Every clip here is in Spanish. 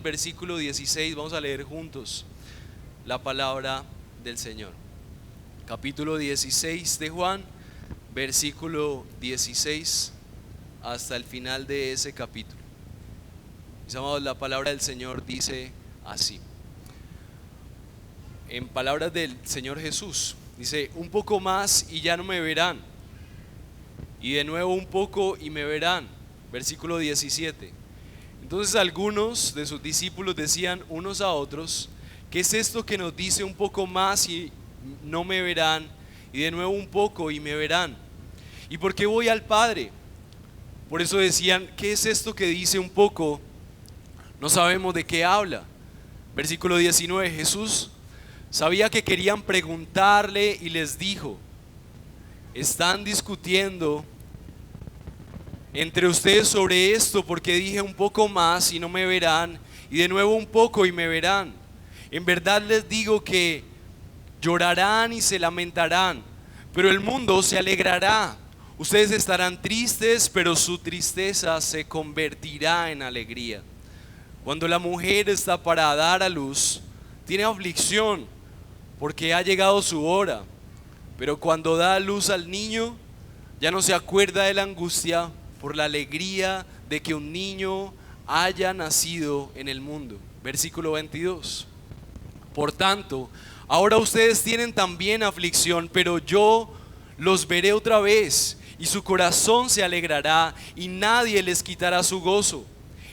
versículo 16, vamos a leer juntos la palabra del Señor. Capítulo 16 de Juan, versículo 16 hasta el final de ese capítulo. Mis amados, la palabra del Señor dice así. En palabras del Señor Jesús, dice: un poco más y ya no me verán, y de nuevo un poco y me verán. Versículo 17. Entonces algunos de sus discípulos decían unos a otros: ¿qué es esto que nos dice un poco más y no me verán, y de nuevo un poco y me verán? ¿Y por qué voy al Padre? Por eso decían: ¿qué es esto que dice un poco? No sabemos de qué habla. Versículo 19. Jesús sabía que querían preguntarle y les dijo: están discutiendo entre ustedes sobre esto porque dije un poco más y no me verán, y de nuevo un poco y me verán. En verdad les digo que llorarán y se lamentarán, pero el mundo se alegrará. Ustedes estarán tristes, pero su tristeza se convertirá en alegría. Cuando la mujer está para dar a luz, tiene aflicción porque ha llegado su hora, pero cuando da a luz al niño, ya no se acuerda de la angustia por la alegría de que un niño haya nacido en el mundo. Versículo 22. Por tanto, ahora ustedes tienen también aflicción, pero yo los veré otra vez, y su corazón se alegrará, y nadie les quitará su gozo.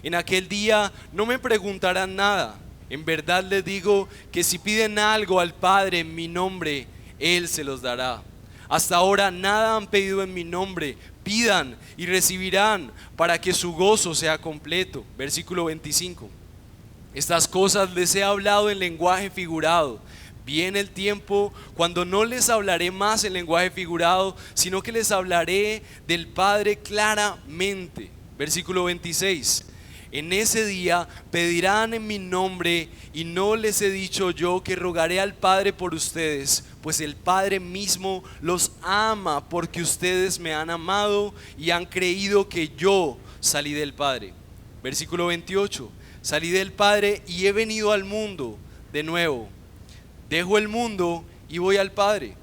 En aquel día no me preguntarán nada. En verdad les digo que si piden algo al Padre en mi nombre, Él se los dará. Hasta ahora nada han pedido en mi nombre. Pidan y recibirán, para que su gozo sea completo. Versículo 25. Estas cosas les he hablado en lenguaje figurado. Viene el tiempo cuando no les hablaré más en lenguaje figurado, sino que les hablaré del Padre claramente. Versículo 26. En ese día pedirán en mi nombre, y no les he dicho yo que rogaré al Padre por ustedes, pues el Padre mismo los ama, porque ustedes me han amado y han creído que yo salí del Padre. Versículo 28. Salí del Padre y he venido al mundo de nuevo. Dejo el mundo y voy al Padre.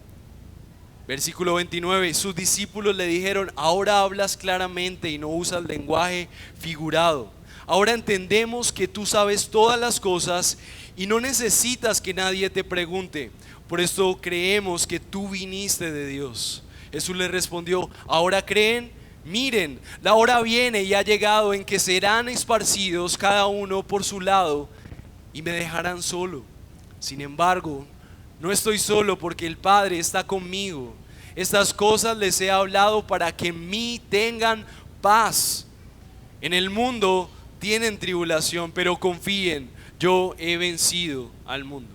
Versículo 29. Sus discípulos le dijeron: ahora hablas claramente y no usas lenguaje figurado. Ahora entendemos que tú sabes todas las cosas y no necesitas que nadie te pregunte. Por esto creemos que tú viniste de Dios. Jesús les respondió: ¿ahora creen? Miren, la hora viene y ha llegado en que serán esparcidos cada uno por su lado y me dejarán solo. Sin embargo, no estoy solo, porque el Padre está conmigo. Estas cosas les he hablado para que en mí tengan paz. En el mundo tienen tribulación, pero confíen, yo he vencido al mundo.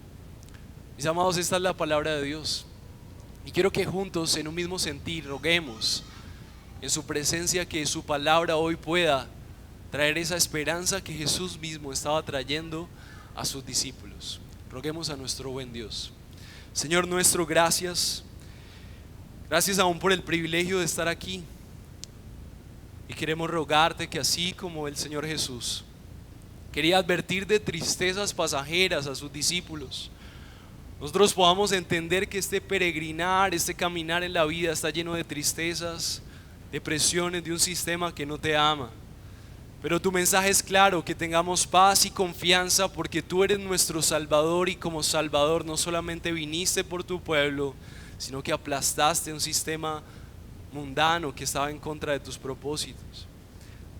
Mis amados, esta es la palabra de Dios, y quiero que juntos, en un mismo sentir, roguemos en su presencia que su palabra hoy pueda traer esa esperanza que Jesús mismo estaba trayendo a sus discípulos. Roguemos a nuestro buen Dios. Señor nuestro, gracias aún por el privilegio de estar aquí. Y queremos rogarte que así como el Señor Jesús quería advertir de tristezas pasajeras a sus discípulos, nosotros podamos entender que este peregrinar, este caminar en la vida está lleno de tristezas, de presiones de un sistema que no te ama. Pero tu mensaje es claro: que tengamos paz y confianza porque tú eres nuestro Salvador, y como Salvador no solamente viniste por tu pueblo, sino que aplastaste un sistema mundano que estaba en contra de tus propósitos.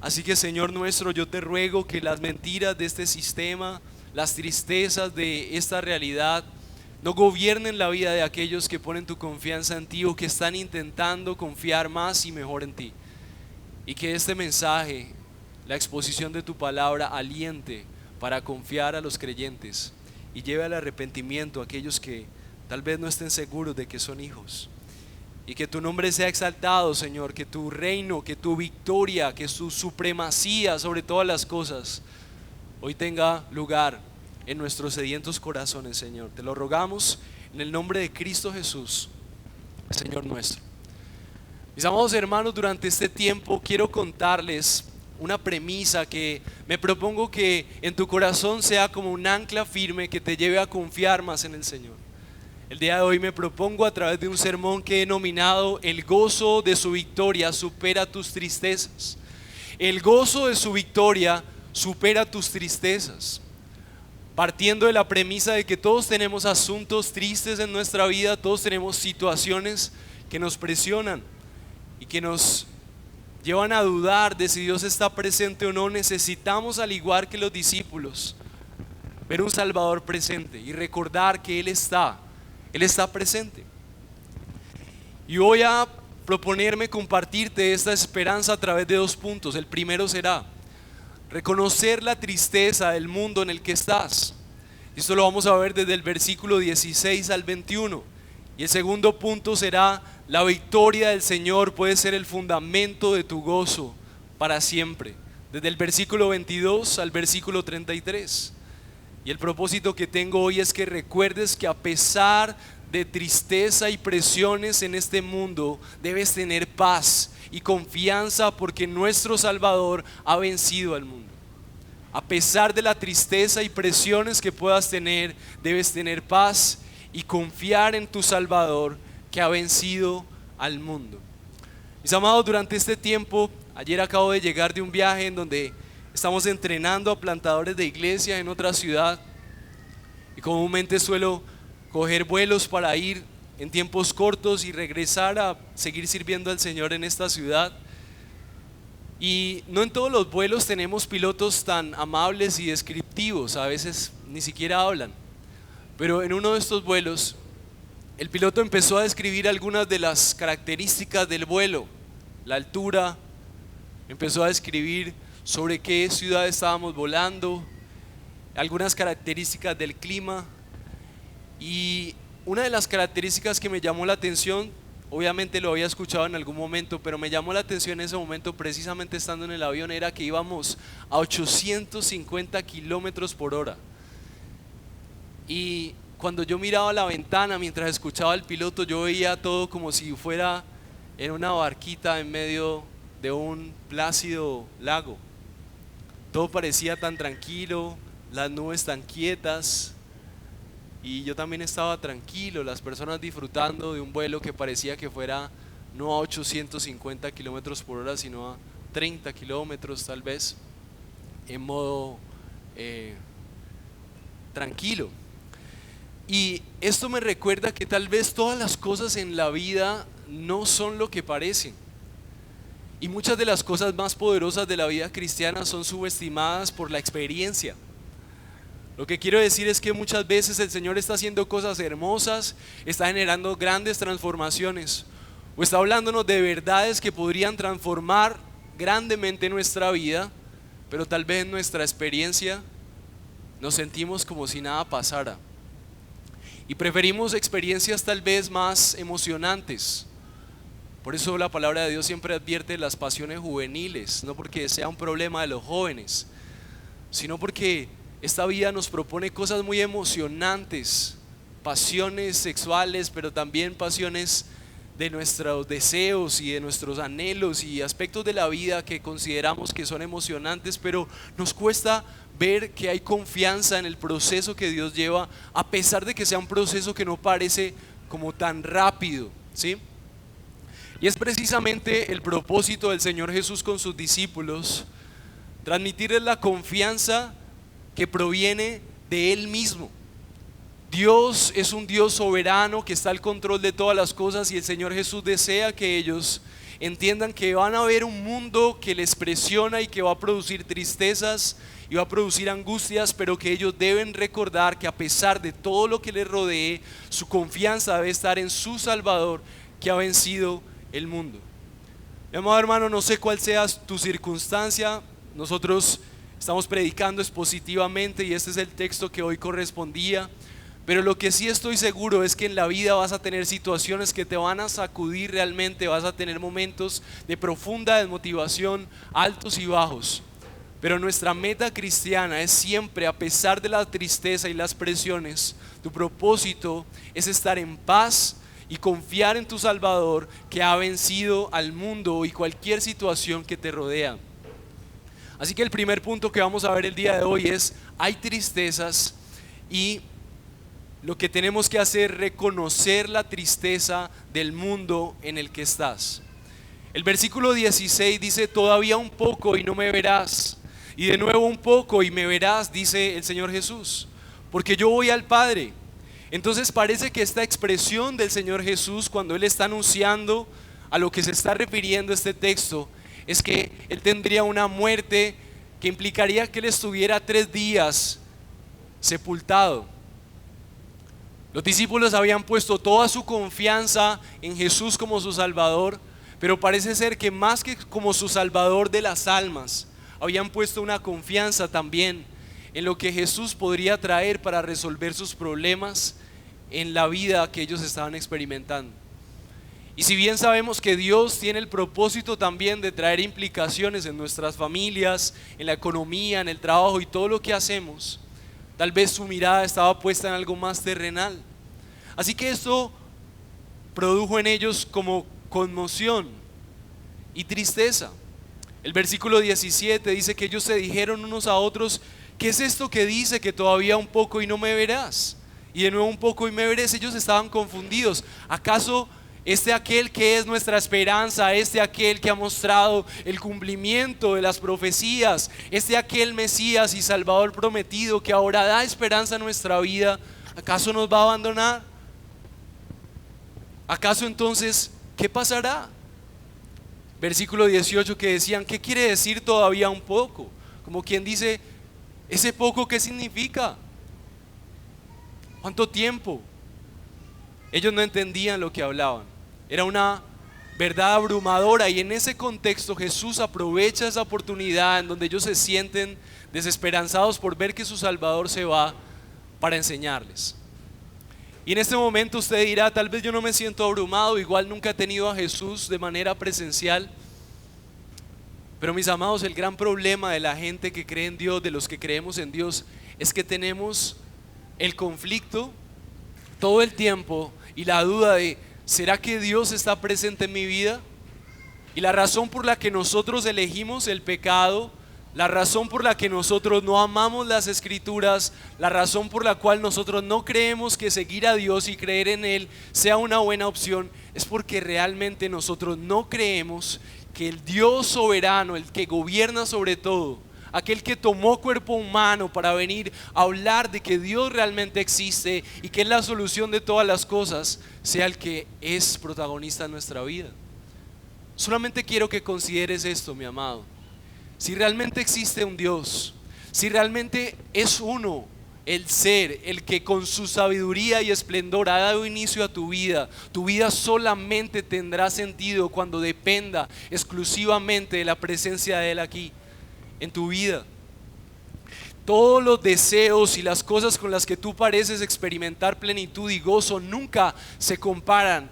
Así que, Señor nuestro, yo te ruego que las mentiras de este sistema, las tristezas de esta realidad, no gobiernen la vida de aquellos que ponen tu confianza en ti o que están intentando confiar más y mejor en ti. Y que este mensaje, la exposición de tu palabra, aliente para confiar a los creyentes y lleve al arrepentimiento a aquellos que tal vez no estén seguros de que son hijos. Y que tu nombre sea exaltado, Señor, que tu reino, que tu victoria, que tu supremacía sobre todas las cosas hoy tenga lugar en nuestros sedientos corazones, Señor. Te lo rogamos en el nombre de Cristo Jesús, Señor nuestro. Mis amados hermanos, durante este tiempo quiero contarles una premisa que me propongo que en tu corazón sea como un ancla firme que te lleve a confiar más en el Señor. El día de hoy me propongo a través de un sermón que he denominado El gozo de su victoria supera tus tristezas. El gozo de su victoria supera tus tristezas. Partiendo de la premisa de que todos tenemos asuntos tristes en nuestra vida, todos tenemos situaciones que nos presionan y que nos llevan a dudar de si Dios está presente o no. Necesitamos, al igual que los discípulos, ver un Salvador presente y recordar que Él está presente. Y voy a proponerme compartirte esta esperanza a través de 2 puntos. El primero será reconocer la tristeza del mundo en el que estás. Esto lo vamos a ver desde el versículo 16 al 21. Y el segundo punto será: la victoria del Señor puede ser el fundamento de tu gozo para siempre. Desde el versículo 22 al versículo 33. Y el propósito que tengo hoy es que recuerdes que a pesar de tristeza y presiones en este mundo, debes tener paz y confianza porque nuestro Salvador ha vencido al mundo. A pesar de la tristeza y presiones que puedas tener, debes tener paz y confiar en tu Salvador que ha vencido al mundo. Mis amados, durante este tiempo, ayer acabo de llegar de un viaje en donde estamos entrenando a plantadores de iglesia en otra ciudad, y comúnmente suelo coger vuelos para ir en tiempos cortos y regresar a seguir sirviendo al Señor en esta ciudad. Y no en todos los vuelos tenemos pilotos tan amables y descriptivos, a veces ni siquiera hablan. Pero en uno de estos vuelos, el piloto empezó a describir algunas de las características del vuelo, la altura, empezó a describir sobre qué ciudad estábamos volando, algunas características del clima. Y una de las características que me llamó la atención, obviamente lo había escuchado en algún momento, pero me llamó la atención en ese momento, precisamente estando en el avión, era que íbamos a 850 kilómetros por hora. Y cuando yo miraba a la ventana mientras escuchaba al piloto, yo veía todo como si fuera en una barquita en medio de un plácido lago. Todo parecía tan tranquilo, las nubes tan quietas, y yo también estaba tranquilo, las personas disfrutando de un vuelo que parecía que fuera no a 850 kilómetros por hora, sino a 30 kilómetros tal vez, en modo tranquilo. Y esto me recuerda que tal vez todas las cosas en la vida no son lo que parecen. Y muchas de las cosas más poderosas de la vida cristiana son subestimadas por la experiencia. Lo que quiero decir es que muchas veces el Señor está haciendo cosas hermosas, está generando grandes transformaciones, o está hablándonos de verdades que podrían transformar grandemente nuestra vida, pero tal vez en nuestra experiencia nos sentimos como si nada pasara. Y preferimos experiencias tal vez más emocionantes. Por eso la palabra de Dios siempre advierte las pasiones juveniles, no porque sea un problema de los jóvenes, sino porque esta vida nos propone cosas muy emocionantes, pasiones sexuales, pero también pasiones de nuestros deseos y de nuestros anhelos y aspectos de la vida que consideramos que son emocionantes, pero nos cuesta ver que hay confianza en el proceso que Dios lleva, a pesar de que sea un proceso que no parece como tan rápido, ¿sí? Y es precisamente el propósito del Señor Jesús con sus discípulos, transmitirles la confianza que proviene de Él mismo. Dios es un Dios soberano que está al control de todas las cosas, y el Señor Jesús desea que ellos entiendan que van a ver un mundo que les presiona y que va a producir tristezas y va a producir angustias, pero que ellos deben recordar que a pesar de todo lo que les rodee, su confianza debe estar en su Salvador que ha vencido el mundo. Mi amado hermano, no sé cuál sea tu circunstancia. Nosotros estamos predicando expositivamente y este es el texto que hoy correspondía, pero lo que sí estoy seguro es que en la vida vas a tener situaciones que te van a sacudir realmente, vas a tener momentos de profunda desmotivación, altos y bajos, pero nuestra meta cristiana es siempre, a pesar de la tristeza y las presiones, tu propósito es estar en paz y confiar en tu Salvador que ha vencido al mundo y cualquier situación que te rodea. Así que el primer punto que vamos a ver el día de hoy es: hay tristezas, y lo que tenemos que hacer es reconocer la tristeza del mundo en el que estás. El versículo 16 dice: todavía un poco y no me verás, y de nuevo un poco y me verás, dice el Señor Jesús, porque yo voy al Padre. Entonces parece que esta expresión del Señor Jesús, cuando Él está anunciando a lo que se está refiriendo este texto, es que Él tendría una muerte que implicaría que Él estuviera 3 días sepultado. Los discípulos habían puesto toda su confianza en Jesús como su Salvador, pero parece ser que más que como su Salvador de las almas, habían puesto una confianza también en lo que Jesús podría traer para resolver sus problemas en la vida que ellos estaban experimentando. Y si bien sabemos que Dios tiene el propósito también de traer implicaciones en nuestras familias, en la economía, en el trabajo y todo lo que hacemos, tal vez su mirada estaba puesta en algo más terrenal. Así que esto produjo en ellos como conmoción y tristeza. El versículo 17 dice que ellos se dijeron unos a otros: ¿qué es esto que dice que todavía un poco y no me verás? Y de nuevo un poco y me verás. Ellos estaban confundidos. ¿Acaso aquel que es nuestra esperanza, aquel que ha mostrado el cumplimiento de las profecías, aquel Mesías y Salvador prometido que ahora da esperanza a nuestra vida, acaso nos va a abandonar? ¿Acaso entonces qué pasará? Versículo 18, que decían: ¿qué quiere decir todavía un poco? Como quien dice: ¿ese poco qué significa? ¿Cuánto tiempo? Ellos no entendían lo que hablaban. Era una verdad abrumadora, y en ese contexto Jesús aprovecha esa oportunidad en donde ellos se sienten desesperanzados por ver que su Salvador se va, para enseñarles. Y en este momento usted dirá: tal vez yo no me siento abrumado, igual nunca he tenido a Jesús de manera presencial. Pero mis amados, el gran problema de la gente que cree en Dios, de los que creemos en Dios, es que tenemos el conflicto todo el tiempo y la duda de: ¿será que Dios está presente en mi vida? Y la razón por la que nosotros elegimos el pecado, la razón por la que nosotros no amamos las Escrituras, la razón por la cual nosotros no creemos que seguir a Dios y creer en Él sea una buena opción, es porque realmente nosotros no creemos que el Dios soberano, el que gobierna sobre todo, aquel que tomó cuerpo humano para venir a hablar de que Dios realmente existe y que es la solución de todas las cosas, sea el que es protagonista en nuestra vida. Solamente quiero que consideres esto, mi amado. Si realmente existe un Dios, si realmente es uno el ser, el que con su sabiduría y esplendor ha dado inicio a tu vida solamente tendrá sentido cuando dependa exclusivamente de la presencia de Él aquí en tu vida. Todos los deseos y las cosas con las que tú pareces experimentar plenitud y gozo nunca se comparan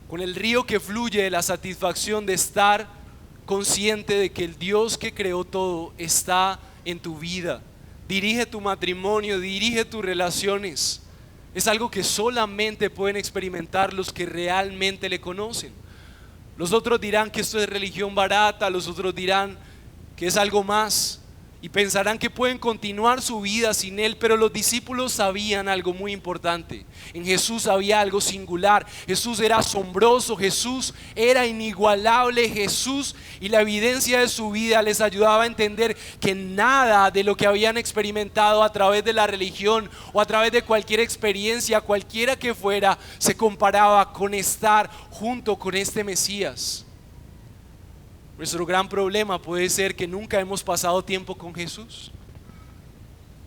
con el río que fluye de la satisfacción de estar consciente de que el Dios que creó todo está en tu vida. Dirige tu matrimonio, dirige tus relaciones. Es algo que solamente pueden experimentar los que realmente le conocen. Los otros dirán que esto es religión barata, los otros dirán que es algo más, y pensarán que pueden continuar su vida sin Él. Pero los discípulos sabían algo muy importante: en Jesús había algo singular. Jesús era asombroso, Jesús era inigualable, Jesús, y la evidencia de su vida les ayudaba a entender que nada de lo que habían experimentado a través de la religión o a través de cualquier experiencia, cualquiera que fuera, se comparaba con estar junto con este Mesías. Nuestro gran problema puede ser que nunca hemos pasado tiempo con Jesús.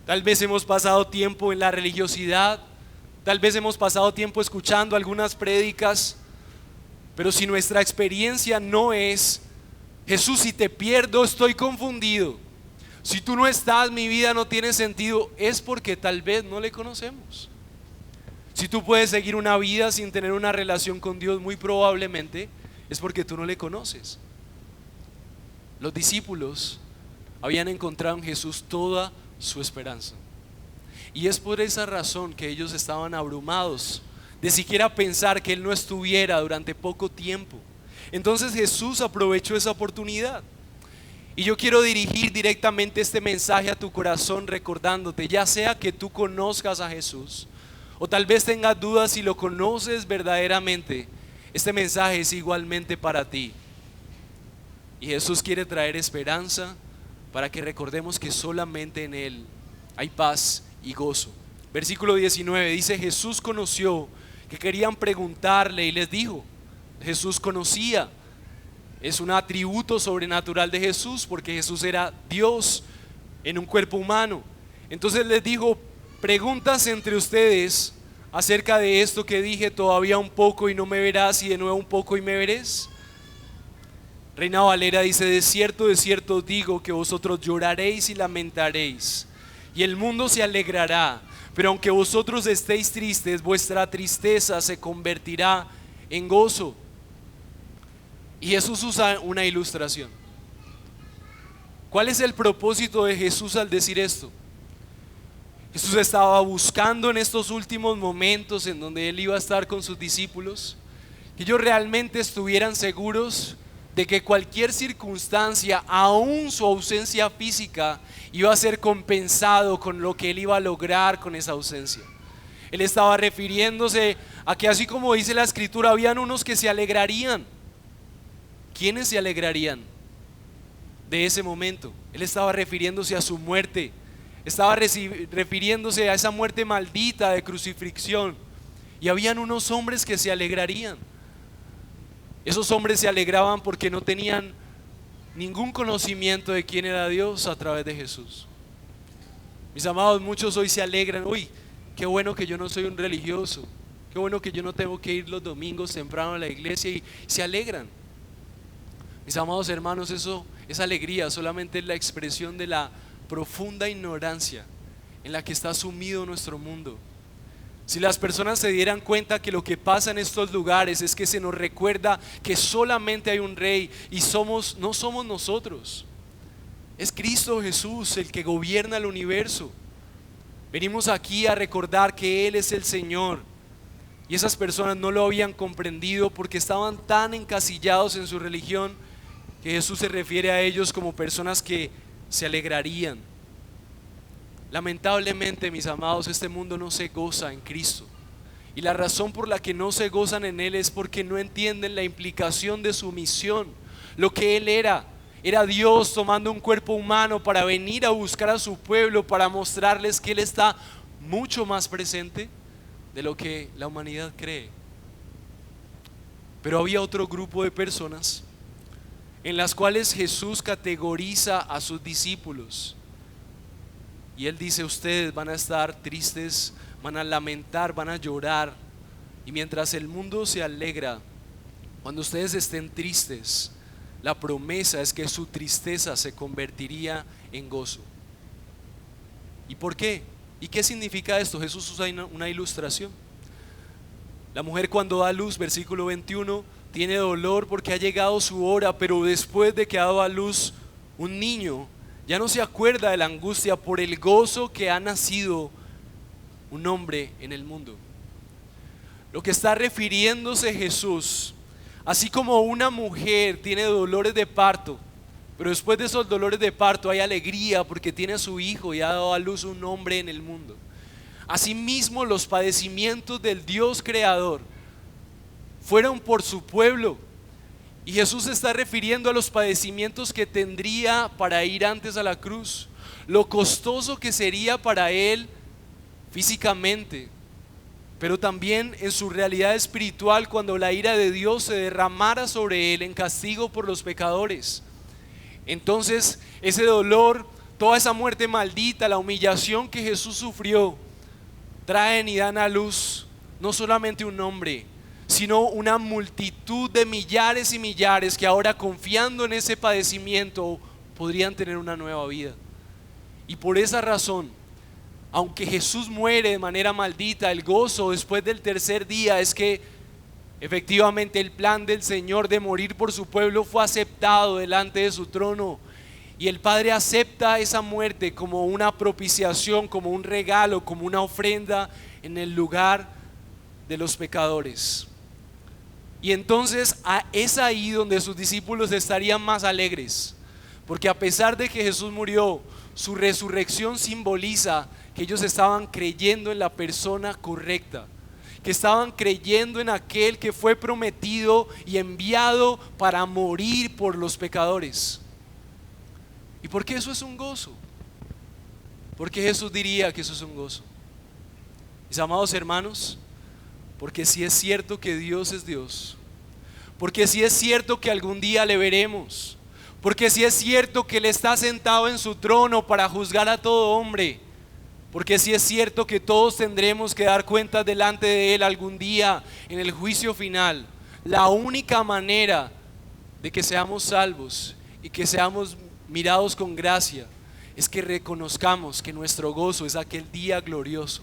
Tal vez hemos pasado tiempo en la religiosidad, tal vez hemos pasado tiempo escuchando algunas prédicas, pero si nuestra experiencia no es: Jesús, si te pierdo estoy confundido, si tú no estás mi vida no tiene sentido, es porque tal vez no le conocemos. Si tú puedes seguir una vida sin tener una relación con Dios, muy probablemente es porque tú no le conoces. Los discípulos habían encontrado en Jesús toda su esperanza, y es por esa razón que ellos estaban abrumados de siquiera pensar que Él no estuviera durante poco tiempo. Entonces Jesús aprovechó esa oportunidad Y yo quiero dirigir directamente este mensaje a tu corazón recordándote, ya sea que tú conozcas a Jesús o tal vez tengas dudas si lo conoces verdaderamente, este mensaje es igualmente para ti. Y Jesús quiere traer esperanza para que recordemos que solamente en Él hay paz y gozo. Versículo 19 dice: Jesús conoció que querían preguntarle y les dijo. Jesús conocía. Es un atributo sobrenatural de Jesús porque Jesús era Dios en un cuerpo humano. Entonces les dijo: preguntas entre ustedes acerca de esto que dije, todavía un poco y no me verás, y de nuevo un poco y me veréis. Reina Valera dice: de cierto os digo que vosotros lloraréis y lamentaréis, y el mundo se alegrará, pero aunque vosotros estéis tristes, vuestra tristeza se convertirá en gozo. Y Jesús usa una ilustración. ¿Cuál es el propósito de Jesús al decir esto? Jesús estaba buscando en estos últimos momentos en donde Él iba a estar con sus discípulos, que ellos realmente estuvieran seguros de que cualquier circunstancia, aún su ausencia física, iba a ser compensado con lo que Él iba a lograr con esa ausencia. Él estaba refiriéndose a que, así como dice la Escritura, habían unos que se alegrarían. ¿Quiénes se alegrarían de ese momento? Él estaba refiriéndose a su muerte, estaba refiriéndose a esa muerte maldita de crucifixión. Y habían unos hombres que se alegrarían. Esos hombres se alegraban porque no tenían ningún conocimiento de quién era Dios a través de Jesús. Mis amados, muchos hoy se alegran: uy, qué bueno que yo no soy un religioso, qué bueno que yo no tengo que ir los domingos temprano a la iglesia, y se alegran. Mis amados hermanos, esa alegría solamente es la expresión de la profunda ignorancia en la que está sumido nuestro mundo. Si las personas se dieran cuenta que lo que pasa en estos lugares es que se nos recuerda que solamente hay un rey y no somos nosotros, es Cristo Jesús el que gobierna el universo. Venimos aquí a recordar que Él es el Señor, y esas personas no lo habían comprendido porque estaban tan encasillados en su religión que Jesús se refiere a ellos como personas que se alegrarían. Lamentablemente, mis amados, este mundo no se goza en Cristo, y la razón por la que no se gozan en Él es porque no entienden la implicación de su misión. Lo que Él era Dios tomando un cuerpo humano para venir a buscar a su pueblo, para mostrarles que Él está mucho más presente de lo que la humanidad cree. Pero había otro grupo de personas en las cuales Jesús categoriza a sus discípulos, y Él dice: ustedes van a estar tristes, van a lamentar, van a llorar, y mientras el mundo se alegra, cuando ustedes estén tristes, la promesa es que su tristeza se convertiría en gozo. ¿Y por qué? ¿Y qué significa esto? Jesús usa una ilustración. La mujer, cuando da a luz, versículo 21, tiene dolor porque ha llegado su hora, pero después de que ha dado a luz un niño, ya no se acuerda de la angustia por el gozo que ha nacido un hombre en el mundo. Lo que está refiriéndose Jesús, así como una mujer tiene dolores de parto, pero después de esos dolores de parto hay alegría porque tiene a su hijo y ha dado a luz un hombre en el mundo. Asimismo, los padecimientos del Dios creador fueron por su pueblo, y Jesús se está refiriendo a los padecimientos que tendría para ir antes a la cruz, lo costoso que sería para Él físicamente, pero también en su realidad espiritual, cuando la ira de Dios se derramara sobre Él en castigo por los pecadores. Entonces ese dolor, toda esa muerte maldita, la humillación que Jesús sufrió, traen y dan a luz no solamente un hombre, sino una multitud de millares y millares que ahora, confiando en ese padecimiento, podrían tener una nueva vida. Y por esa razón, aunque Jesús muere de manera maldita, el gozo después del tercer día es que efectivamente el plan del Señor de morir por su pueblo fue aceptado delante de su trono, y el Padre acepta esa muerte como una propiciación, como un regalo, como una ofrenda en el lugar de los pecadores. Y entonces es ahí donde sus discípulos estarían más alegres, Porque a pesar de que Jesús murió, su resurrección simboliza que ellos estaban creyendo en la persona correcta, que estaban creyendo en aquel que fue prometido y enviado para morir por los pecadores. ¿Y por qué eso es un gozo? ¿Por qué Jesús diría que eso es un gozo? Mis amados hermanos, porque si es cierto que Dios es Dios, porque si es cierto que algún día le veremos, porque si es cierto que Él está sentado en su trono para juzgar a todo hombre, porque si es cierto que todos tendremos que dar cuentas delante de Él algún día en el juicio final, la única manera de que seamos salvos y que seamos mirados con gracia es que reconozcamos que nuestro gozo es aquel día glorioso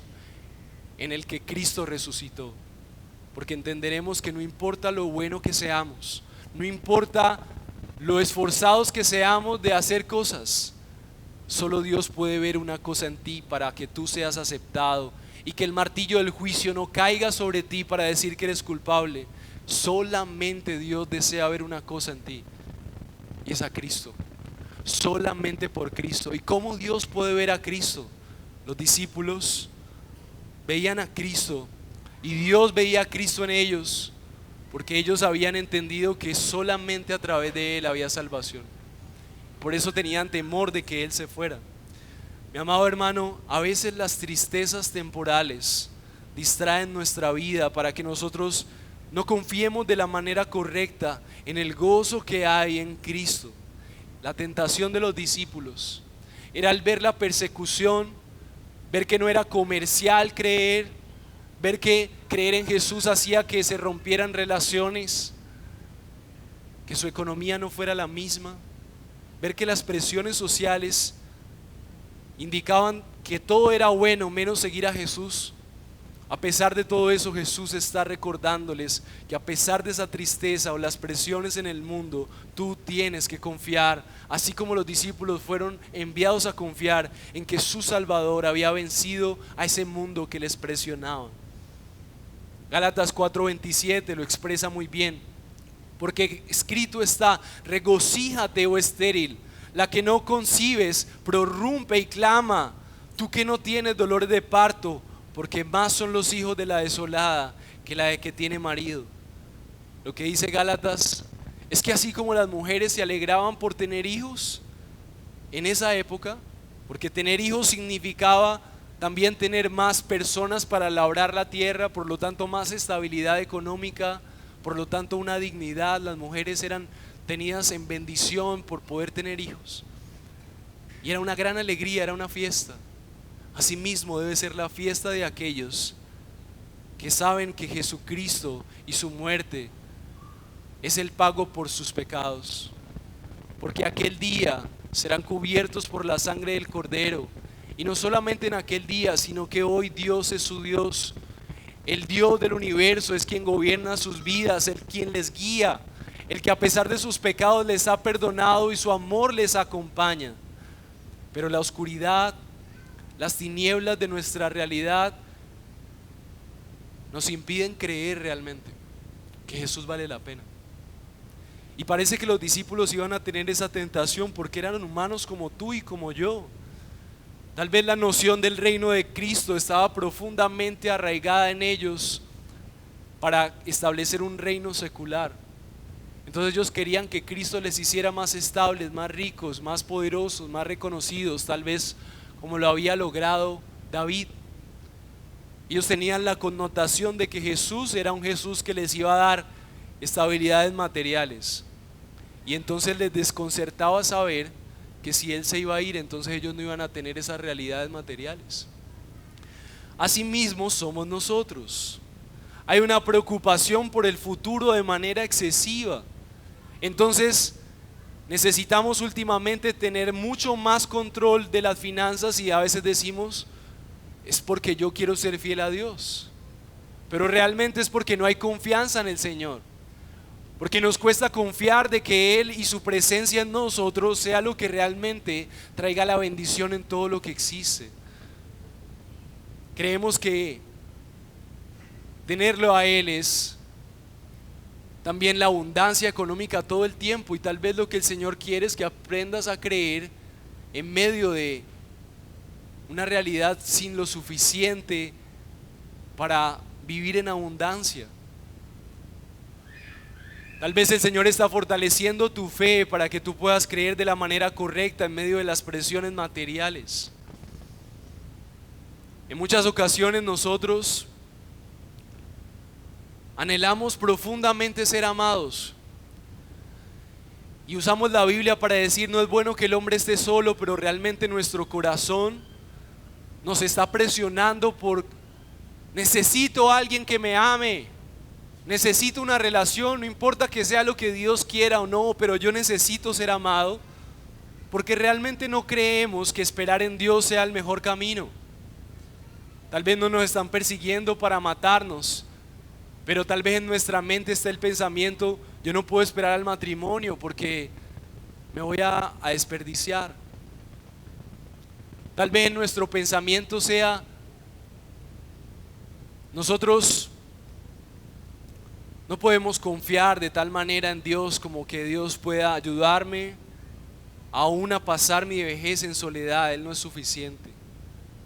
en el que Cristo resucitó. Porque entenderemos que no importa lo bueno que seamos, no importa lo esforzados que seamos de hacer cosas, solo Dios puede ver una cosa en ti para que tú seas aceptado y que el martillo del juicio no caiga sobre ti para decir que eres culpable. Solamente Dios desea ver una cosa en ti, y es a Cristo. Solamente por Cristo. ¿Y cómo Dios puede ver a Cristo? Los discípulos veían a Cristo y Dios veía a Cristo en ellos, porque ellos habían entendido que solamente a través de Él había salvación. Por eso tenían temor de que Él se fuera. Mi amado hermano, a veces las tristezas temporales distraen nuestra vida para que nosotros no confiemos de la manera correcta en el gozo que hay en Cristo. La tentación de los discípulos era al ver la persecución, ver que no era comercial creer, ver que creer en Jesús hacía que se rompieran relaciones, que su economía no fuera la misma, ver que las presiones sociales indicaban que todo era bueno menos seguir a Jesús. A pesar de todo eso, Jesús está recordándoles que a pesar de esa tristeza o las presiones en el mundo, tú tienes que confiar, así como los discípulos fueron enviados a confiar en que su Salvador había vencido a ese mundo que les presionaba. Gálatas 4:27 lo expresa muy bien, porque escrito está: regocíjate, oh estéril, la que no concibes, prorrumpe y clama, tú que no tienes dolor de parto, porque más son los hijos de la desolada que la de que tiene marido. Lo que dice Gálatas es que así como las mujeres se alegraban por tener hijos en esa época, porque tener hijos significaba también tener más personas para labrar la tierra, por lo tanto más estabilidad económica, por lo tanto una dignidad. Las mujeres eran tenidas en bendición por poder tener hijos, y era una gran alegría, era una fiesta. Asimismo debe ser la fiesta de aquellos que saben que Jesucristo y su muerte es el pago por sus pecados, porque aquel día serán cubiertos por la sangre del Cordero. Y no solamente en aquel día, sino que hoy Dios es su Dios. El Dios del universo es quien gobierna sus vidas, el quien les guía, el que a pesar de sus pecados les ha perdonado y su amor les acompaña. Pero la oscuridad, las tinieblas de nuestra realidad nos impiden creer realmente que Jesús vale la pena. Y parece que los discípulos iban a tener esa tentación porque eran humanos como tú y como yo. Tal vez la noción del reino de Cristo estaba profundamente arraigada en ellos para establecer un reino secular. Entonces ellos querían que Cristo les hiciera más estables, más ricos, más poderosos, más reconocidos, tal vez como lo había logrado David. Ellos tenían la connotación de que Jesús era un Jesús que les iba a dar estabilidades materiales, y entonces les desconcertaba saber que si Él se iba a ir, entonces ellos no iban a tener esas realidades materiales. Asimismo somos nosotros. Hay una preocupación por el futuro de manera excesiva. Entonces necesitamos últimamente tener mucho más control de las finanzas, y a veces decimos: es porque yo quiero ser fiel a Dios, pero realmente es porque no hay confianza en el Señor, porque nos cuesta confiar de que Él y su presencia en nosotros sea lo que realmente traiga la bendición en todo lo que existe. Creemos que tenerlo a Él es también la abundancia económica todo el tiempo, y tal vez lo que el Señor quiere es que aprendas a creer en medio de una realidad sin lo suficiente para vivir en abundancia. Tal vez el Señor está fortaleciendo tu fe para que tú puedas creer de la manera correcta en medio de las presiones materiales. En muchas ocasiones nosotros anhelamos profundamente ser amados y usamos la Biblia para decir: no es bueno que el hombre esté solo, pero realmente nuestro corazón nos está presionando por: necesito a alguien que me ame, necesito una relación, no importa que sea lo que Dios quiera o no, pero yo necesito ser amado, porque realmente no creemos que esperar en Dios sea el mejor camino. Tal vez no nos están persiguiendo para matarnos, pero tal vez en nuestra mente está el pensamiento: yo no puedo esperar al matrimonio porque me voy a desperdiciar. Tal vez en nuestro pensamiento sea: nosotros no podemos confiar de tal manera en Dios como que Dios pueda ayudarme aún a pasar mi vejez en soledad. Él no es suficiente.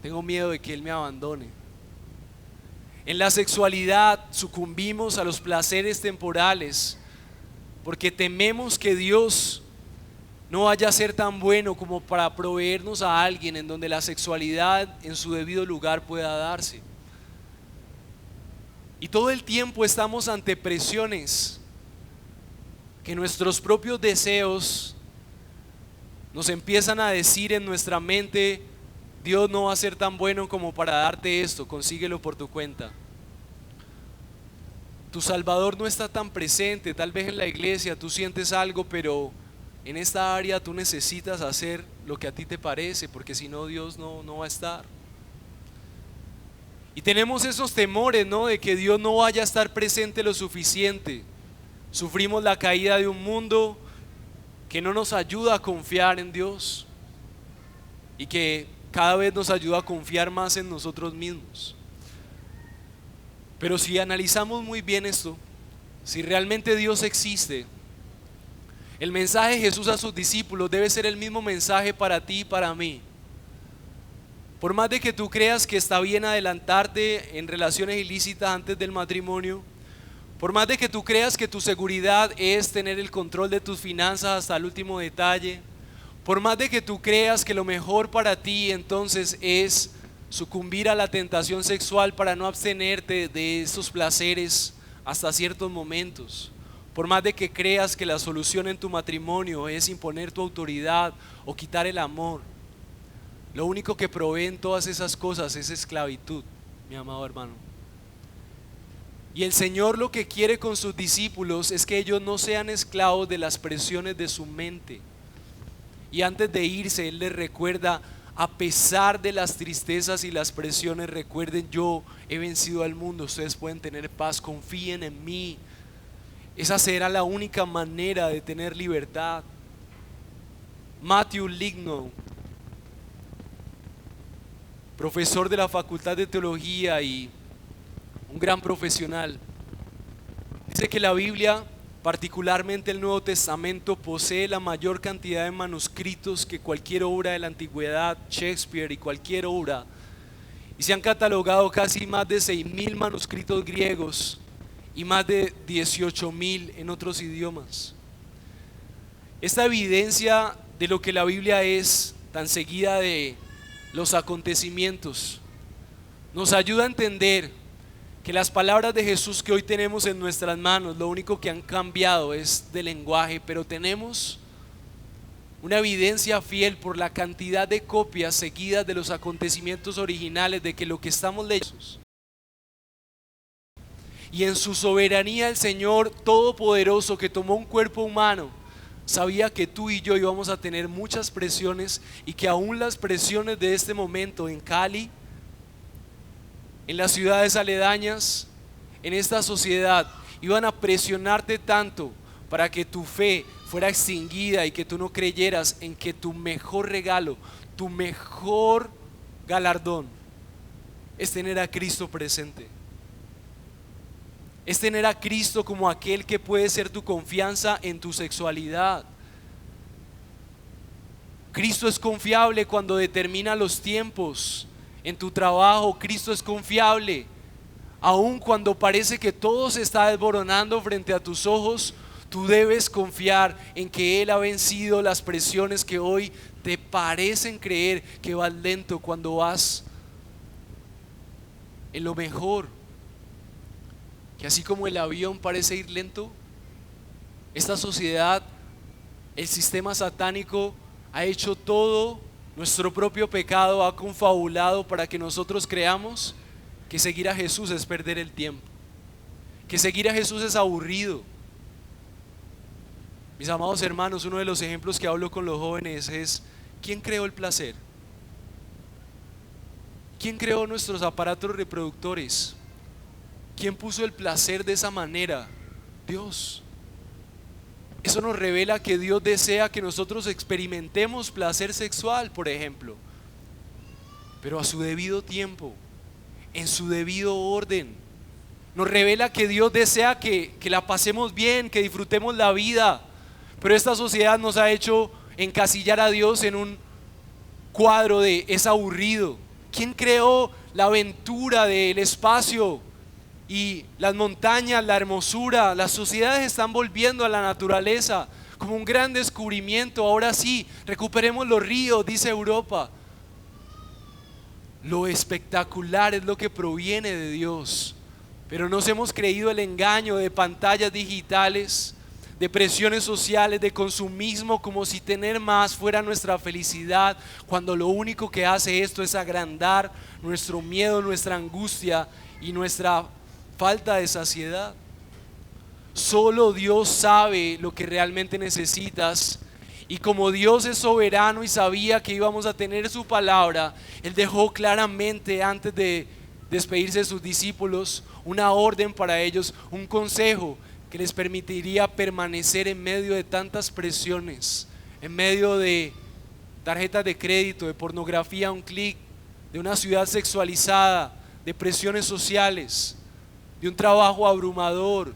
Tengo miedo de que Él me abandone. En la sexualidad sucumbimos a los placeres temporales porque tememos que Dios no vaya a ser tan bueno como para proveernos a alguien en donde la sexualidad en su debido lugar pueda darse. Y todo el tiempo estamos ante presiones que nuestros propios deseos nos empiezan a decir en nuestra mente: Dios no va a ser tan bueno como para darte esto, consíguelo por tu cuenta. Tu Salvador no está tan presente. Tal vez en la iglesia tú sientes algo, pero en esta área tú necesitas hacer lo que a ti te parece, porque si no, Dios no va a estar. Y tenemos esos temores, ¿no?, de que Dios no vaya a estar presente lo suficiente. Sufrimos la caída de un mundo que no nos ayuda a confiar en Dios y que cada vez nos ayuda a confiar más en nosotros mismos. Pero si analizamos muy bien esto, si realmente Dios existe, el mensaje de Jesús a sus discípulos debe ser el mismo mensaje para ti y para mí. Por más de que tú creas que está bien adelantarte en relaciones ilícitas antes del matrimonio, por más de que tú creas que tu seguridad es tener el control de tus finanzas hasta el último detalle, por más de que tú creas que lo mejor para ti entonces es sucumbir a la tentación sexual para no abstenerte de esos placeres hasta ciertos momentos, por más de que creas que la solución en tu matrimonio es imponer tu autoridad o quitar el amor, lo único que proveen todas esas cosas es esclavitud, mi amado hermano. Y el Señor lo que quiere con sus discípulos es que ellos no sean esclavos de las presiones de su mente. Y antes de irse, Él les recuerda: a pesar de las tristezas y las presiones, recuerden, yo he vencido al mundo, ustedes pueden tener paz, confíen en mí. Esa será la única manera de tener libertad. Matthew Ligno, profesor de la Facultad de Teología y un gran profesional, dice que la Biblia, particularmente el Nuevo Testamento, posee la mayor cantidad de manuscritos que cualquier obra de la antigüedad, Shakespeare y cualquier obra, y se han catalogado casi más de 6.000 manuscritos griegos y más de 18.000 en otros idiomas. Esta evidencia de lo que la Biblia es, tan seguida de los acontecimientos, nos ayuda a entender que las palabras de Jesús que hoy tenemos en nuestras manos, lo único que han cambiado es de lenguaje, pero tenemos una evidencia fiel por la cantidad de copias seguidas de los acontecimientos originales de que lo que estamos leyendo. Y en su soberanía el Señor Todopoderoso, que tomó un cuerpo humano, sabía que tú y yo íbamos a tener muchas presiones, y que aún las presiones de este momento en Cali, en las ciudades aledañas, en esta sociedad, iban a presionarte tanto para que tu fe fuera extinguida y que tú no creyeras en que tu mejor regalo, tu mejor galardón es tener a Cristo presente. Es tener a Cristo como aquel que puede ser tu confianza en tu sexualidad. Cristo es confiable cuando determina los tiempos en tu trabajo. Cristo es confiable aun cuando parece que todo se está desboronando frente a tus ojos. Tú debes confiar en que Él ha vencido las presiones que hoy te parecen creer que vas lento cuando vas en lo mejor. Que así como el avión parece ir lento, esta sociedad, el sistema satánico ha hecho todo, nuestro propio pecado ha confabulado para que nosotros creamos que seguir a Jesús es perder el tiempo, que seguir a Jesús es aburrido. Mis amados hermanos, uno de los ejemplos que hablo con los jóvenes es: ¿quién creó el placer? ¿Quién creó nuestros aparatos reproductores? ¿Quién puso el placer de esa manera? Dios. Eso nos revela que Dios desea que nosotros experimentemos placer sexual, por ejemplo, pero a su debido tiempo, en su debido orden. Nos revela que Dios desea que la pasemos bien, que disfrutemos la vida, pero esta sociedad nos ha hecho encasillar a Dios en un cuadro de es aburrido. ¿Quién creó la aventura del espacio y las montañas, la hermosura? Las sociedades están volviendo a la naturaleza como un gran descubrimiento. Ahora sí, recuperemos los ríos, dice Europa. Lo espectacular es lo que proviene de Dios, pero nos hemos creído el engaño de pantallas digitales, de presiones sociales, de consumismo, como si tener más fuera nuestra felicidad, cuando lo único que hace esto es agrandar nuestro miedo, nuestra angustia y nuestra falta de saciedad. Solo Dios sabe lo que realmente necesitas, y como Dios es soberano y sabía que íbamos a tener su palabra, Él dejó claramente antes de despedirse de sus discípulos una orden para ellos, un consejo que les permitiría permanecer en medio de tantas presiones, en medio de tarjetas de crédito, de pornografía a un clic, de una ciudad sexualizada, de presiones sociales, de un trabajo abrumador,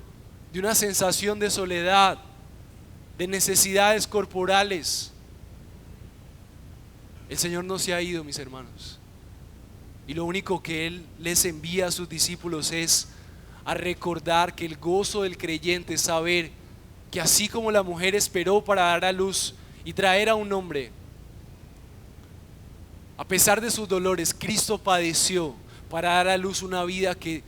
de una sensación de soledad, de necesidades corporales. El Señor no se ha ido, mis hermanos, y lo único que Él les envía a sus discípulos es a recordar que el gozo del creyente es saber que así como la mujer esperó para dar a luz y traer a un hombre, a pesar de sus dolores, Cristo padeció para dar a luz una vida que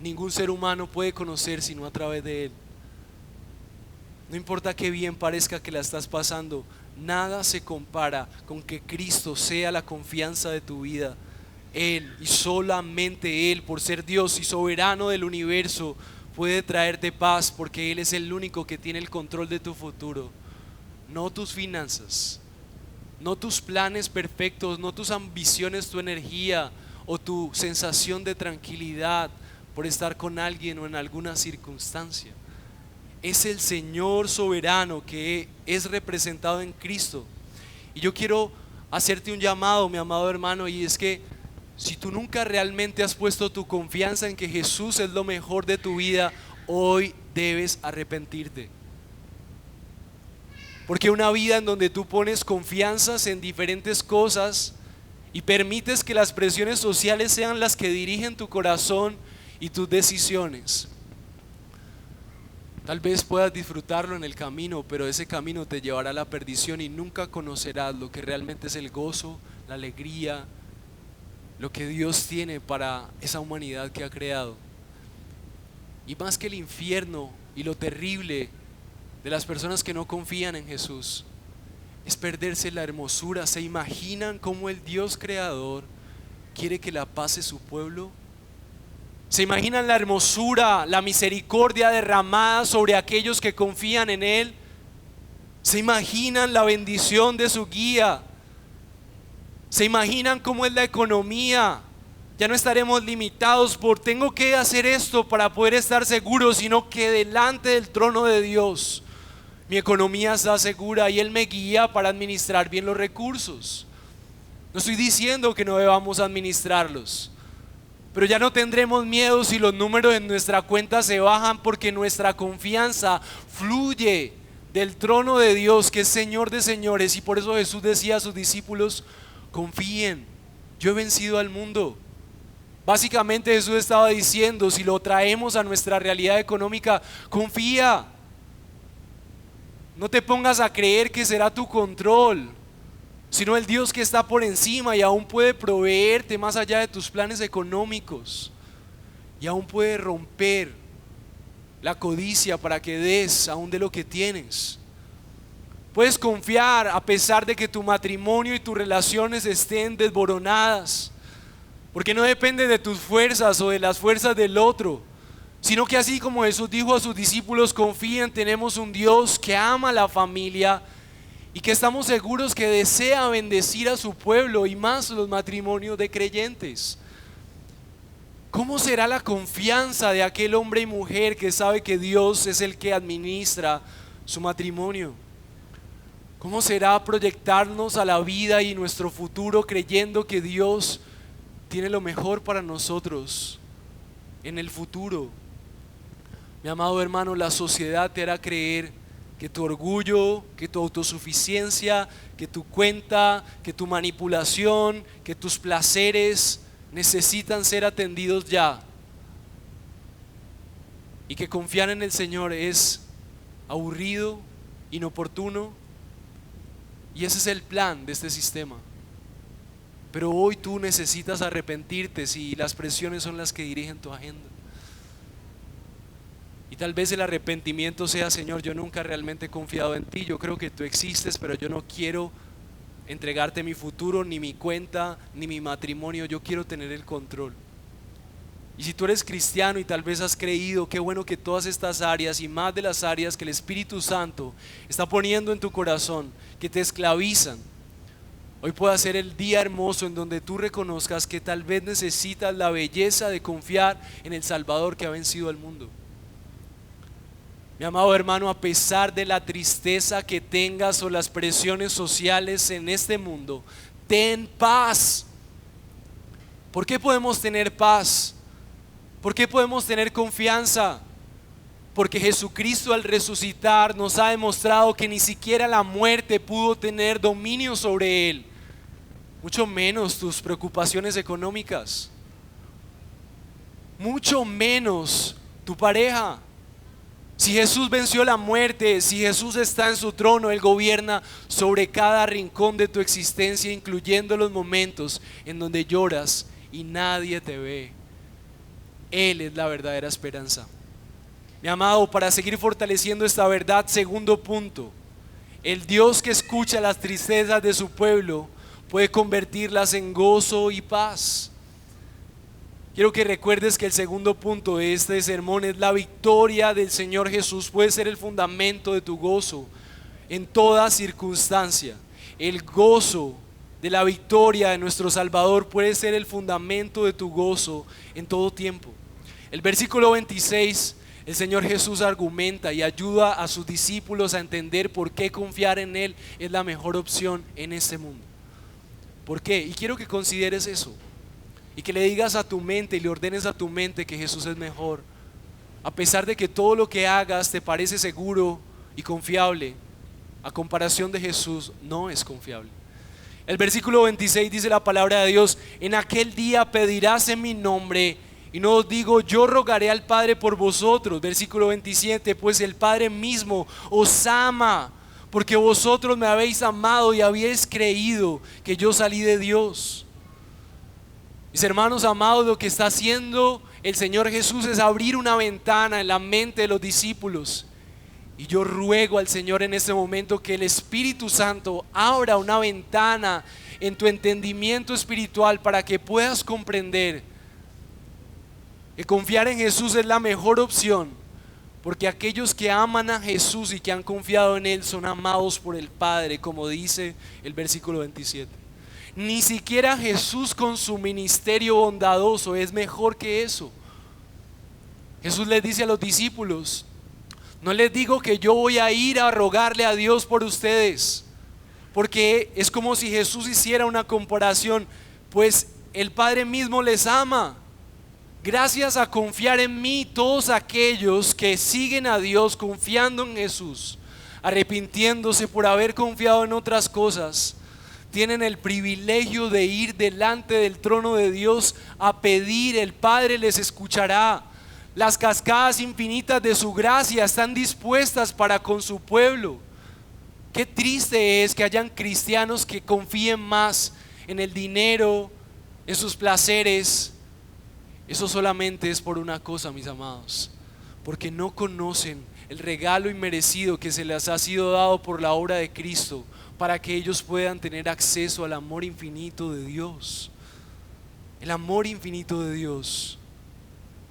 ningún ser humano puede conocer sino a través de Él. No importa qué bien parezca que la estás pasando, nada se compara con que Cristo sea la confianza de tu vida. Él y solamente Él, por ser Dios y soberano del universo, puede traerte paz, porque Él es el único que tiene el control de tu futuro. No tus finanzas, no tus planes perfectos, no tus ambiciones, tu energía o tu sensación de tranquilidad por estar con alguien o en alguna circunstancia. Es el Señor soberano que es representado en Cristo. Y yo quiero hacerte un llamado, mi amado hermano, y es que si tú nunca realmente has puesto tu confianza en que Jesús es lo mejor de tu vida, hoy debes arrepentirte. Porque una vida en donde tú pones confianzas en diferentes cosas y permites que las presiones sociales sean las que dirigen tu corazón y tus decisiones, tal vez puedas disfrutarlo en el camino, pero ese camino te llevará a la perdición y nunca conocerás lo que realmente es el gozo, la alegría, lo que Dios tiene para esa humanidad que ha creado. Y más que el infierno y lo terrible de las personas que no confían en Jesús, es perderse la hermosura. ¿Se imaginan cómo el Dios creador quiere que la pase su pueblo? ¿Se imaginan la hermosura, la misericordia derramada sobre aquellos que confían en Él? ¿Se imaginan la bendición de su guía? ¿Se imaginan cómo es la economía? Ya no estaremos limitados por tengo que hacer esto para poder estar seguros, sino que delante del trono de Dios mi economía está segura y Él me guía para administrar bien los recursos. No estoy diciendo que no debamos administrarlos, Pero ya no tendremos miedo si los números en nuestra cuenta se bajan, porque nuestra confianza fluye del trono de Dios, que es Señor de señores. Y por eso Jesús decía a sus discípulos: confíen, yo he vencido al mundo. Básicamente Jesús estaba diciendo, si lo traemos a nuestra realidad económica, confía. No te pongas a creer que será tu control, sino el Dios que está por encima y aún puede proveerte más allá de tus planes económicos, y aún puede romper la codicia para que des aún de lo que tienes. Puedes confiar a pesar de que tu matrimonio y tus relaciones estén desboronadas, porque no depende de tus fuerzas o de las fuerzas del otro, sino que así como Jesús dijo a sus discípulos: confíen, tenemos un Dios que ama a la familia y que estamos seguros que desea bendecir a su pueblo, y más los matrimonios de creyentes. ¿Cómo será la confianza de aquel hombre y mujer que sabe que Dios es el que administra su matrimonio? ¿Cómo será proyectarnos a la vida y nuestro futuro creyendo que Dios tiene lo mejor para nosotros en el futuro? Mi amado hermano, la sociedad te hará creer que tu orgullo, que tu autosuficiencia, que tu cuenta, que tu manipulación, que tus placeres necesitan ser atendidos ya, y que confiar en el Señor es aburrido, inoportuno, y ese es el plan de este sistema. Pero hoy tú necesitas arrepentirte si las presiones son las que dirigen tu agenda. Y tal vez el arrepentimiento sea: Señor, yo nunca realmente he confiado en ti, yo creo que tú existes, pero yo no quiero entregarte mi futuro, ni mi cuenta, ni mi matrimonio, yo quiero tener el control. Y si tú eres cristiano y tal vez has creído, qué bueno que todas estas áreas y más de las áreas que el Espíritu Santo está poniendo en tu corazón, que te esclavizan, hoy pueda ser el día hermoso en donde tú reconozcas que tal vez necesitas la belleza de confiar en el Salvador que ha vencido al mundo. Mi amado hermano, a pesar de la tristeza que tengas o las presiones sociales en este mundo, ten paz. ¿Por qué podemos tener paz? ¿Por qué podemos tener confianza? Porque Jesucristo, al resucitar, nos ha demostrado que ni siquiera la muerte pudo tener dominio sobre él, mucho menos tus preocupaciones económicas, mucho menos tu pareja. Si Jesús venció la muerte, si Jesús está en su trono, Él gobierna sobre cada rincón de tu existencia, incluyendo los momentos en donde lloras y nadie te ve. Él es la verdadera esperanza. Mi amado, para seguir fortaleciendo esta verdad, segundo punto: el Dios que escucha las tristezas de su pueblo puede convertirlas en gozo y paz. Quiero que recuerdes que el segundo punto de este sermón es: la victoria del Señor Jesús puede ser el fundamento de tu gozo en toda circunstancia. El gozo de la victoria de nuestro Salvador puede ser el fundamento de tu gozo en todo tiempo. El versículo 26, el Señor Jesús argumenta y ayuda a sus discípulos a entender por qué confiar en Él es la mejor opción en este mundo. ¿Por qué? Y quiero que consideres eso, y que le digas a tu mente y le ordenes a tu mente que Jesús es mejor. A pesar de que todo lo que hagas te parece seguro y confiable, a comparación de Jesús no es confiable. El versículo 26 dice la palabra de Dios: en aquel día pedirás en mi nombre, y no os digo yo rogaré al Padre por vosotros. Versículo 27, pues el Padre mismo os ama, porque vosotros me habéis amado y habéis creído que yo salí de Dios. Mis hermanos amados, lo que está haciendo el Señor Jesús es abrir una ventana en la mente de los discípulos. Y yo ruego al Señor en este momento que el Espíritu Santo abra una ventana en tu entendimiento espiritual para que puedas comprender que confiar en Jesús es la mejor opción, porque aquellos que aman a Jesús y que han confiado en Él son amados por el Padre, como dice el versículo 27. Ni siquiera Jesús con su ministerio bondadoso es mejor que eso. Jesús les dice a los discípulos: no les digo que yo voy a ir a rogarle a Dios por ustedes, porque es como si Jesús hiciera una comparación, pues el Padre mismo les ama. Gracias a confiar en mí, todos aquellos que siguen a Dios confiando en Jesús, arrepintiéndose por haber confiado en otras cosas, tienen el privilegio de ir delante del trono de Dios a pedir. El Padre les escuchará. Las cascadas infinitas de su gracia están dispuestas para con su pueblo. Qué triste es que hayan cristianos que confíen más en el dinero, en sus placeres. Eso solamente es por una cosa, mis amados, porque no conocen el regalo inmerecido que se les ha sido dado por la obra de Cristo, para que ellos puedan tener acceso al amor infinito de Dios. El amor infinito de Dios.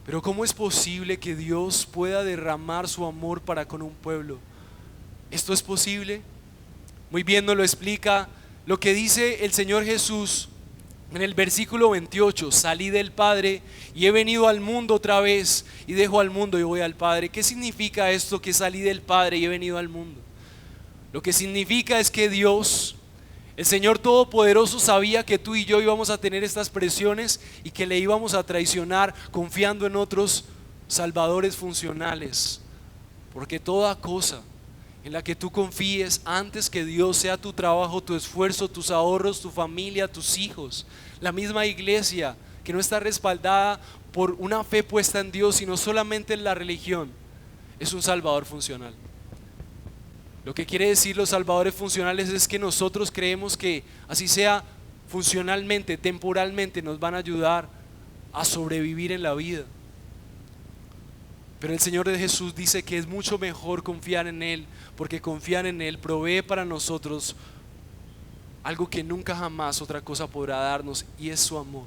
Pero ¿cómo es posible que Dios pueda derramar su amor para con un pueblo? ¿Esto es posible? Muy bien nos lo explica lo que dice el Señor Jesús en el versículo 28. Salí del Padre y he venido al mundo otra vez, y dejo al mundo y voy al Padre. ¿Qué significa esto, que salí del Padre y he venido al mundo? Lo que significa es que Dios, el Señor Todopoderoso, sabía que tú y yo íbamos a tener estas presiones y que le íbamos a traicionar confiando en otros salvadores funcionales. Porque toda cosa en la que tú confíes antes que Dios, sea tu trabajo, tu esfuerzo, tus ahorros, tu familia, tus hijos, la misma iglesia que no está respaldada por una fe puesta en Dios, sino solamente en la religión, es un salvador funcional. Lo que quiere decir los salvadores funcionales es que nosotros creemos que así sea funcionalmente, temporalmente, nos van a ayudar a sobrevivir en la vida. Pero el Señor de Jesús dice que es mucho mejor confiar en Él, porque confiar en Él provee para nosotros algo que nunca jamás otra cosa podrá darnos, y es su amor.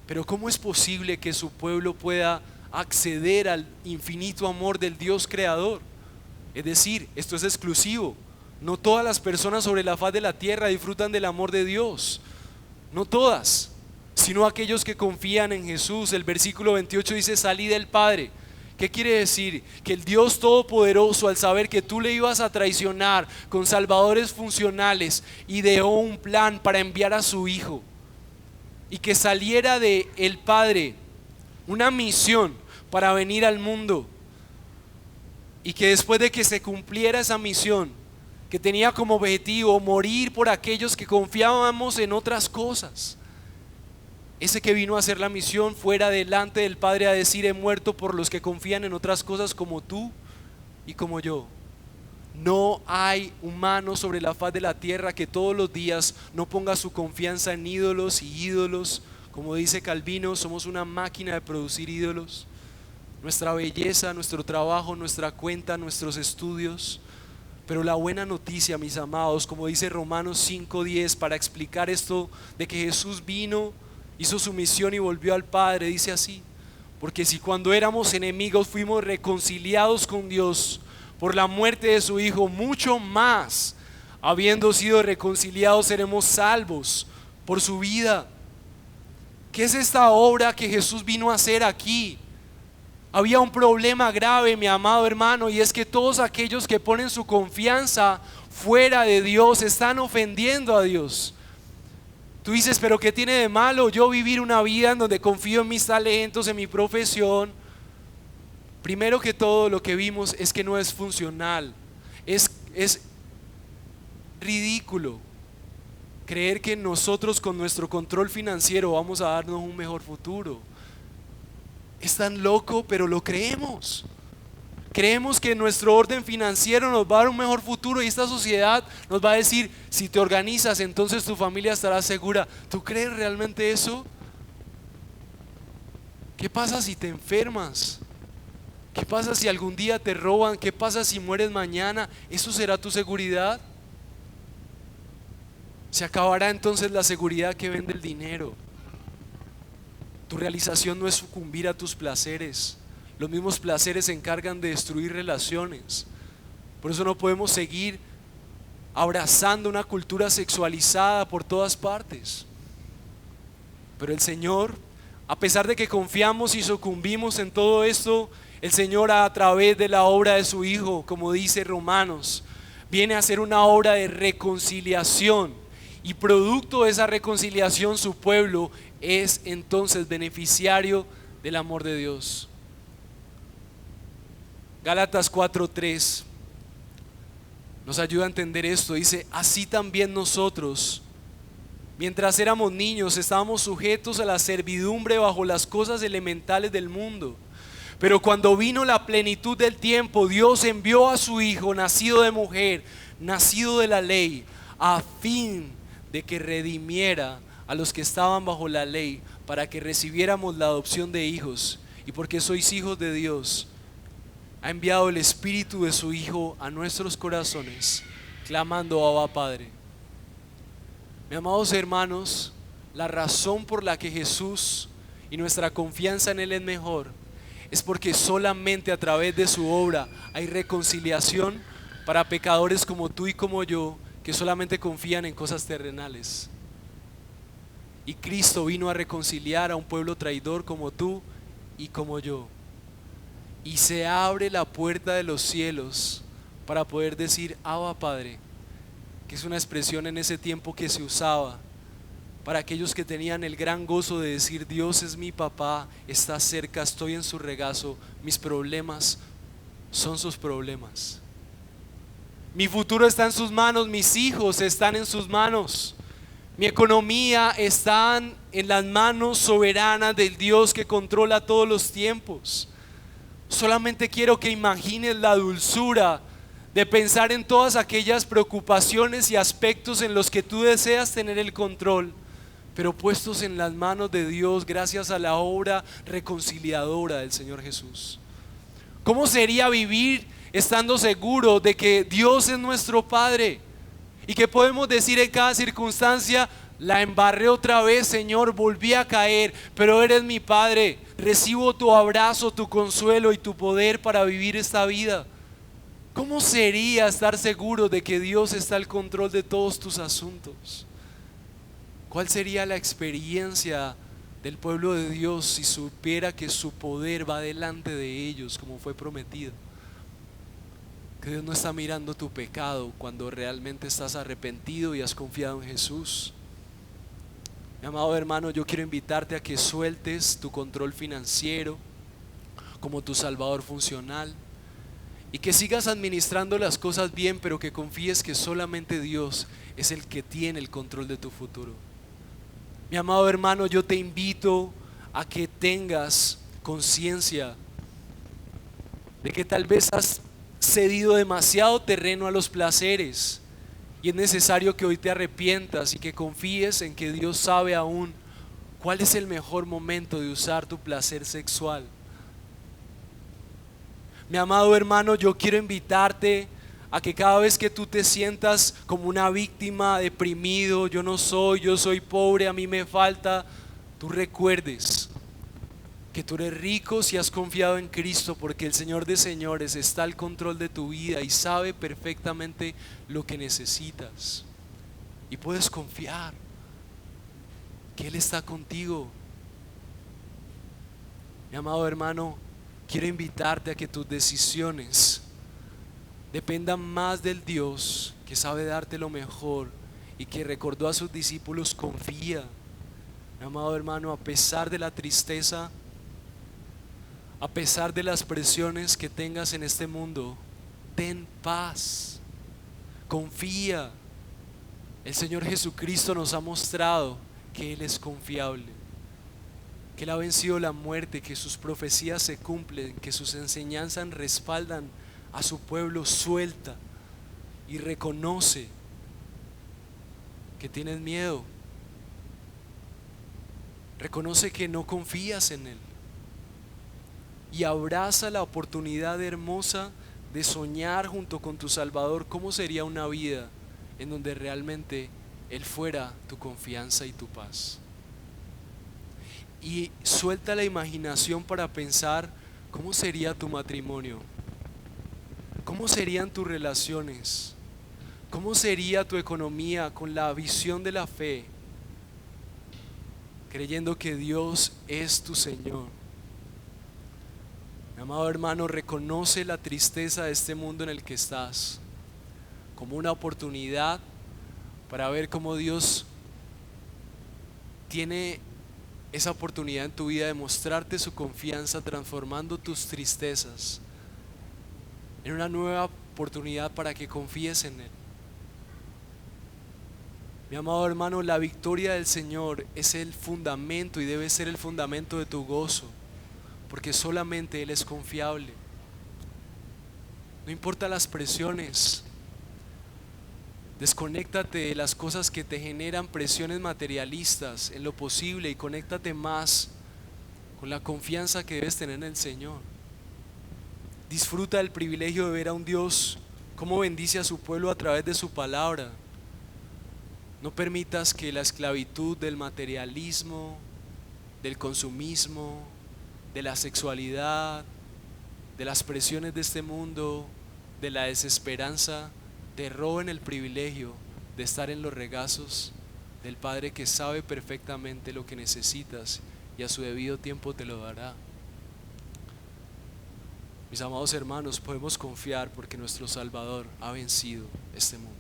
Pero ¿cómo es posible que su pueblo pueda acceder al infinito amor del Dios creador? Es decir, esto es exclusivo. No todas las personas sobre la faz de la tierra disfrutan del amor de Dios. No todas, sino aquellos que confían en Jesús. El versículo 28 dice: salí del Padre. ¿Qué quiere decir? Que el Dios Todopoderoso, al saber que tú le ibas a traicionar con salvadores funcionales, ideó un plan para enviar a su Hijo, y que saliera de el Padre una misión para venir al mundo, y que después de que se cumpliera esa misión, que tenía como objetivo morir por aquellos que confiábamos en otras cosas, ese que vino a hacer la misión fuera delante del Padre a decir: he muerto por los que confían en otras cosas como tú y como yo. No hay humano sobre la faz de la tierra que todos los días no ponga su confianza en ídolos y ídolos. Como dice Calvino, somos una máquina de producir ídolos. Nuestra belleza, nuestro trabajo, nuestra cuenta, nuestros estudios. Pero la buena noticia, mis amados, como dice Romanos 5:10, para explicar esto de que Jesús vino, hizo su misión y volvió al Padre, dice así: porque si cuando éramos enemigos fuimos reconciliados con Dios por la muerte de su Hijo, mucho más, habiendo sido reconciliados, seremos salvos por su vida. ¿Qué es esta obra que Jesús vino a hacer aquí? Había un problema grave, mi amado hermano, y es que todos aquellos que ponen su confianza fuera de Dios están ofendiendo a Dios. Tú dices: pero ¿qué tiene de malo yo vivir una vida en donde confío en mis talentos, en mi profesión? Primero que todo, lo que vimos es que no es funcional. Es ridículo creer que nosotros con nuestro control financiero vamos a darnos un mejor futuro. Es tan loco, pero lo creemos. Creemos que nuestro orden financiero nos va a dar un mejor futuro, y esta sociedad nos va a decir: si te organizas, entonces tu familia estará segura. ¿Tú crees realmente eso? ¿Qué pasa si te enfermas? ¿Qué pasa si algún día te roban? ¿Qué pasa si mueres mañana? ¿Eso será tu seguridad? Se acabará entonces la seguridad que vende el dinero. Tu realización no es sucumbir a tus placeres. Los mismos placeres se encargan de destruir relaciones. Por eso no podemos seguir abrazando una cultura sexualizada por todas partes. Pero el Señor, a pesar de que confiamos y sucumbimos en todo esto, el Señor, a través de la obra de su Hijo, como dice Romanos, viene a hacer una obra de reconciliación, y producto de esa reconciliación su pueblo es entonces beneficiario del amor de Dios. Gálatas 4:3 nos ayuda a entender esto. Dice: así también nosotros, mientras éramos niños, estábamos sujetos a la servidumbre bajo las cosas elementales del mundo. Pero cuando vino la plenitud del tiempo, Dios envió a su Hijo, nacido de mujer, nacido de la ley, a fin de que redimiera a los que estaban bajo la ley, para que recibiéramos la adopción de hijos. Y porque sois hijos de Dios, ha enviado el Espíritu de su Hijo a nuestros corazones, clamando: Abba, Padre. Mis amados hermanos, la razón por la que Jesús y nuestra confianza en Él es mejor es porque solamente a través de su obra hay reconciliación para pecadores como tú y como yo, que solamente confían en cosas terrenales. Y Cristo vino a reconciliar a un pueblo traidor como tú y como yo. Y se abre la puerta de los cielos para poder decir: Abba, Padre, que es una expresión en ese tiempo que se usaba para aquellos que tenían el gran gozo de decir: Dios es mi papá, está cerca, estoy en su regazo, mis problemas son sus problemas. Mi futuro está en sus manos, mis hijos están en sus manos, mi economía está en las manos soberanas del Dios que controla todos los tiempos. Solamente quiero que imagines la dulzura de pensar en todas aquellas preocupaciones y aspectos en los que tú deseas tener el control, pero puestos en las manos de Dios gracias a la obra reconciliadora del Señor Jesús. ¿Cómo sería vivir estando seguro de que Dios es nuestro Padre y que podemos decir en cada circunstancia: la embarré otra vez, Señor, volví a caer, pero eres mi Padre, recibo tu abrazo, tu consuelo y tu poder para vivir esta vida? ¿Cómo sería estar seguro de que Dios está al control de todos tus asuntos? ¿Cuál sería la experiencia del pueblo de Dios si supiera que su poder va delante de ellos como fue prometido? Que Dios no está mirando tu pecado cuando realmente estás arrepentido y has confiado en Jesús. Mi amado hermano, yo quiero invitarte a que sueltes tu control financiero como tu salvador funcional y que sigas administrando las cosas bien, pero que confíes que solamente Dios es el que tiene el control de tu futuro. Mi amado hermano, yo te invito a que tengas conciencia de que tal vez has cedido demasiado terreno a los placeres y es necesario que hoy te arrepientas y que confíes en que Dios sabe aún cuál es el mejor momento de usar tu placer sexual. Mi amado hermano, yo quiero invitarte a que cada vez que tú te sientas como una víctima, deprimido, yo soy pobre, a mí me falta, tú recuerdes que tú eres rico si has confiado en Cristo, porque el Señor de señores está al control de tu vida y sabe perfectamente lo que necesitas. Y puedes confiar que Él está contigo. Mi amado hermano, quiero invitarte a que tus decisiones dependan más del Dios que sabe darte lo mejor y que recordó a sus discípulos: confía. Mi amado hermano, a pesar de la tristeza, a pesar de las presiones que tengas en este mundo, ten paz, confía. El Señor Jesucristo nos ha mostrado que Él es confiable, que Él ha vencido la muerte, que sus profecías se cumplen, que sus enseñanzas respaldan a su pueblo. Suelta y reconoce que tienes miedo, reconoce que no confías en Él y abraza la oportunidad hermosa de soñar junto con tu Salvador cómo sería una vida en donde realmente Él fuera tu confianza y tu paz. Y suelta la imaginación para pensar cómo sería tu matrimonio, cómo serían tus relaciones, cómo sería tu economía con la visión de la fe, creyendo que Dios es tu Señor. Mi amado hermano, reconoce la tristeza de este mundo en el que estás como una oportunidad para ver cómo Dios tiene esa oportunidad en tu vida de mostrarte su confianza, transformando tus tristezas en una nueva oportunidad para que confíes en Él. Mi amado hermano, la victoria del Señor es el fundamento y debe ser el fundamento de tu gozo, porque solamente Él es confiable. No importa las presiones, desconéctate de las cosas que te generan presiones materialistas en lo posible y conéctate más con la confianza que debes tener en el Señor. Disfruta del privilegio de ver a un Dios cómo bendice a su pueblo a través de su palabra. No permitas que la esclavitud del materialismo, del consumismo, de la sexualidad, de las presiones de este mundo, de la desesperanza, te roben el privilegio de estar en los regazos del Padre que sabe perfectamente lo que necesitas y a su debido tiempo te lo dará. Mis amados hermanos, podemos confiar porque nuestro Salvador ha vencido este mundo.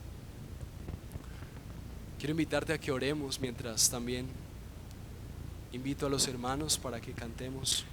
Quiero invitarte a que oremos mientras también invito a los hermanos para que cantemos.